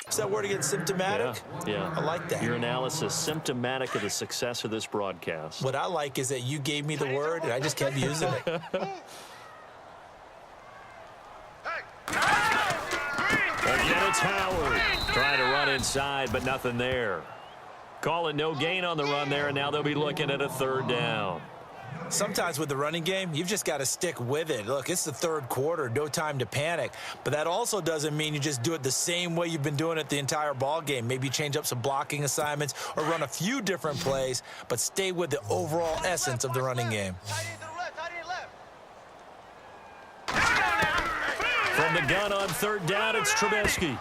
Is that word again, symptomatic? Yeah. I like that. Your analysis, symptomatic of the success of this broadcast. What I like is that you gave me the word, and I just kept using it. Again, it's Howard. Trying to run inside, but nothing there. Call it no gain on the run there, and now they'll be looking at a third down. Sometimes with the running game, you've just got to stick with it. Look, it's the third quarter, no time to panic. But that also doesn't mean you just do it the same way you've been doing it the entire ball game. Maybe change up some blocking assignments or run a few different plays, but stay with the overall essence of the running game. From the gun on third down, it's Trubisky.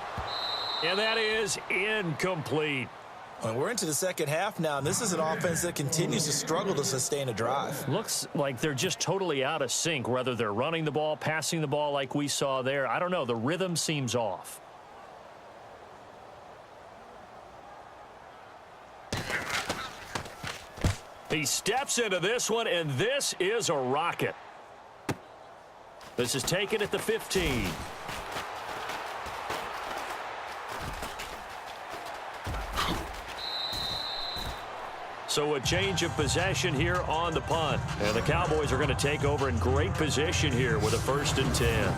And that is incomplete. Well, we're into the second half now, and this is an offense that continues to struggle to sustain a drive. Looks like they're just totally out of sync, whether they're running the ball, passing the ball like we saw there. I don't know. The rhythm seems off. He steps into this one, and this is a rocket. This is taken at the 15. So a change of possession here on the punt. And the Cowboys are going to take over in great position here with a 1st and 10.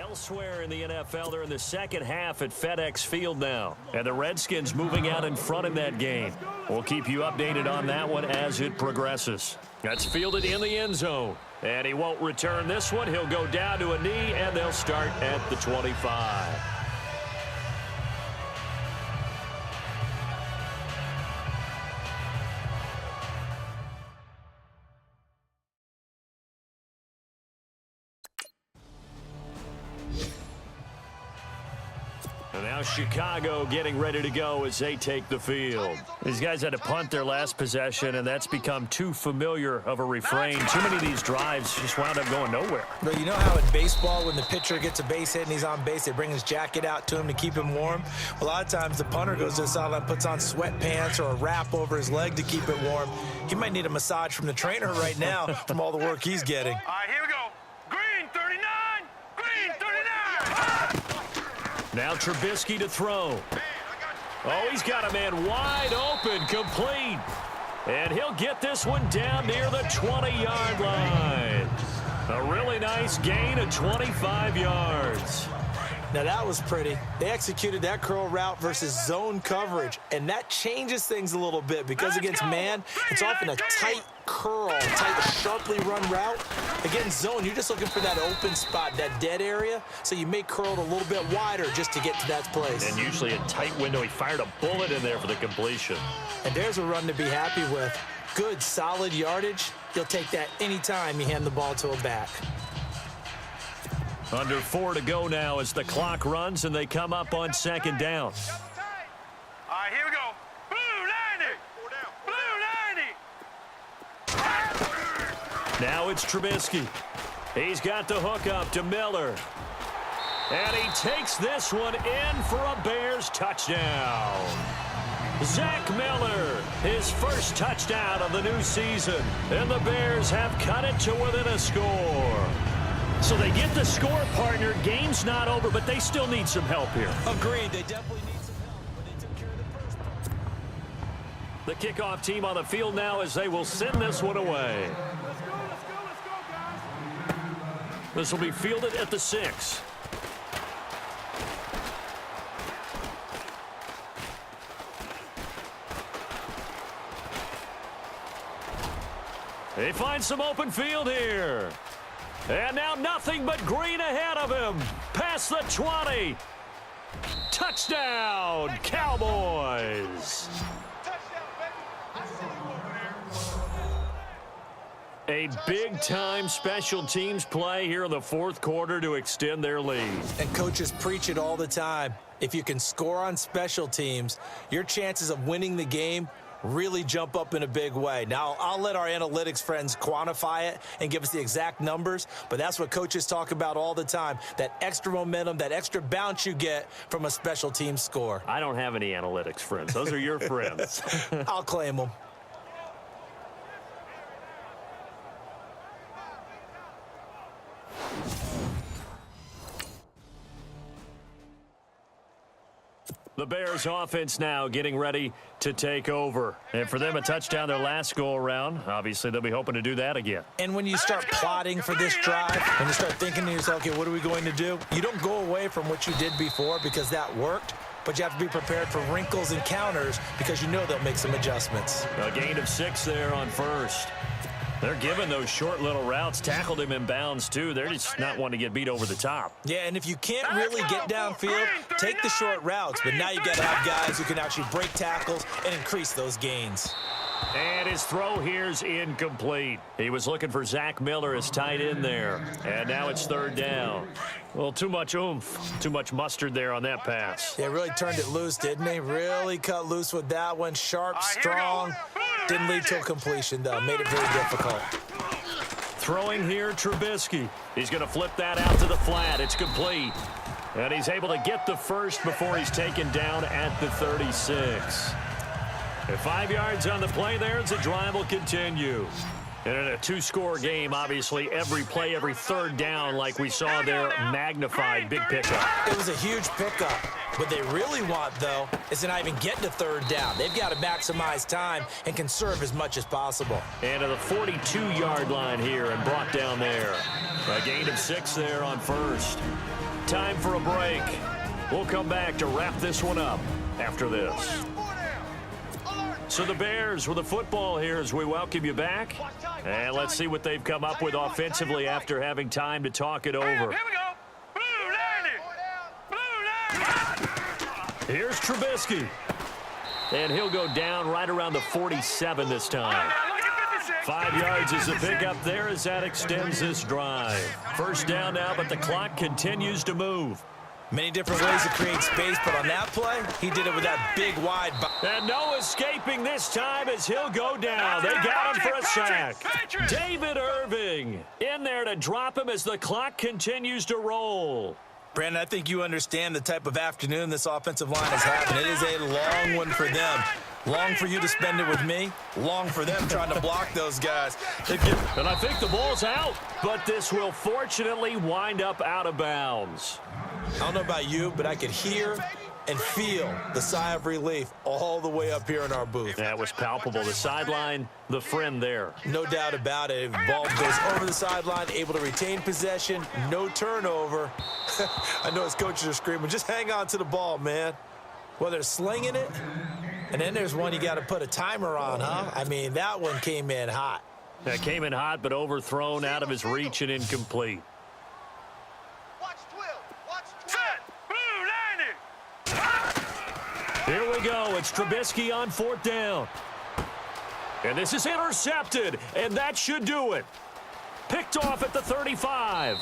Elsewhere in the NFL, they're in the second half at FedEx Field now. And the Redskins moving out in front in that game. We'll keep you updated on that one as it progresses. That's fielded in the end zone. And he won't return this one. He'll go down to a knee, and they'll start at the 25. And now Chicago getting ready to go as they take the field. These guys had to punt their last possession, and that's become too familiar of a refrain. Too many of these drives just wound up going nowhere. But you know how in baseball, when the pitcher gets a base hit and he's on base, they bring his jacket out to him to keep him warm? A lot of times the punter goes to the sideline, puts on sweatpants or a wrap over his leg to keep it warm. He might need a massage from the trainer right now from all the work he's getting. All right, here we go. Green 39. Green 39. Now Trubisky to throw. Oh, he's got a man wide open, complete. And he'll get this one down near the 20-yard line. A really nice gain of 25 yards. Now that was pretty. They executed that curl route versus zone coverage, and that changes things a little bit because against man, it's often a tight curl, tight, sharply run route. Against zone, you're just looking for that open spot, that dead area, so you may curl it a little bit wider just to get to that place. And usually a tight window. He fired a bullet in there for the completion. And there's a run to be happy with. Good, solid yardage. You'll take that anytime you hand the ball to a back. Under 4 to go now as the clock runs and they come up on second down. All right, here we go. Blue 90. Blue 90. Now it's Trubisky. He's got the hook up to Miller. And he takes this one in for a Bears touchdown. Zach Miller, his first touchdown of the new season. And the Bears have cut it to within a score. So they get the score, partner. Game's not over, but they still need some help here. Agreed. They definitely need some help, but they took care of the first part. The kickoff team on the field now as they will send this one away. Let's go, guys. This will be fielded at the 6. They find some open field here. And now nothing but green ahead of him. Past the 20. Touchdown, Cowboys. A big-time special teams play here in the fourth quarter to extend their lead. And coaches preach it all the time. If you can score on special teams, your chances of winning the game really jump up in a big way. Now, I'll let our analytics friends quantify it and give us the exact numbers, but that's what coaches talk about all the time, that extra momentum, that extra bounce you get from a special team score. I don't have any analytics friends. Those are your friends. I'll claim them. The Bears offense now getting ready to take over. And for them, a touchdown their last go-around. Obviously, they'll be hoping to do that again. And when you start plotting for this drive, when you start thinking to yourself, okay, what are we going to do? You don't go away from what you did before because that worked, but you have to be prepared for wrinkles and counters because you know they'll make some adjustments. A gain of 6 there on first. They're giving those short little routes. Tackled him in bounds, too. They're just not wanting to get beat over the top. Yeah, and if you can't really get downfield, take the short routes. But now you got to have guys who can actually break tackles and increase those gains. And his throw here's incomplete. He was looking for Zach Miller as tight end there. And now it's third down. Well, too much oomph, too much mustard there on that pass. Yeah, really turned it loose, didn't he? Really cut loose with that one. Sharp, strong. Didn't lead to a completion, though. Made it very difficult. Throwing here, Trubisky. He's going to flip that out to the flat. It's complete. And he's able to get the first before he's taken down at the 36. And 5 yards on the play there as the drive will continue. And in a two-score game, obviously, every play, every third down, like we saw there, magnified, big pickup. It was a huge pickup. What they really want, though, is to not even get to third down. They've got to maximize time and conserve as much as possible. And to the 42-yard line here and brought down there. A gain of 6 there on first. Time for a break. We'll come back to wrap this one up after this. So the Bears with the football here as we welcome you back. And let's see what they've come up with offensively after having time to talk it over. Here we go. Blue Blue Here's Trubisky. And he'll go down right around the 47 this time. 5 yards is the pickup there as that extends this drive. First down now, but the clock continues to move. Many different ways to create space, but on that play, he did it with that big, wide... And no escaping this time as he'll go down. They got him for a sack. David Irving in there to drop him as the clock continues to roll. Brandon, I think you understand the type of afternoon this offensive line is having. It is a long one for them. Long for you to spend it with me. Long for them trying to block those guys. And I think the ball's out, but this will fortunately wind up out of bounds. I don't know about you, but I could hear and feel the sigh of relief all the way up here in our booth. That was palpable. The sideline, the friend there. No doubt about it. The ball goes over the sideline, able to retain possession, no turnover. I know his coaches are screaming, just hang on to the ball, man. Well, they're slinging it, and then there's one you got to put a timer on, huh? I mean, that one came in hot. That came in hot, but overthrown, out of his reach and incomplete. Here we go. It's Trubisky on fourth down. And this is intercepted, and that should do it. Picked off at the 35.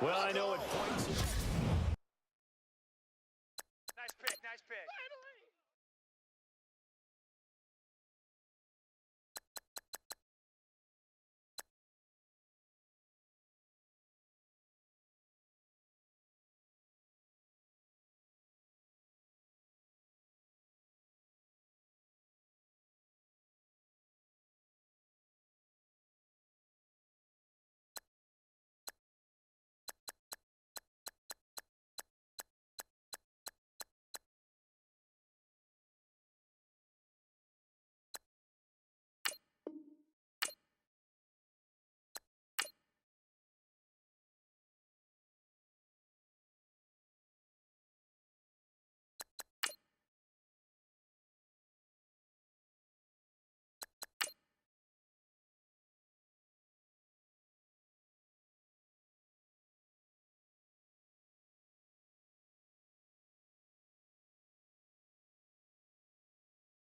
Well, I know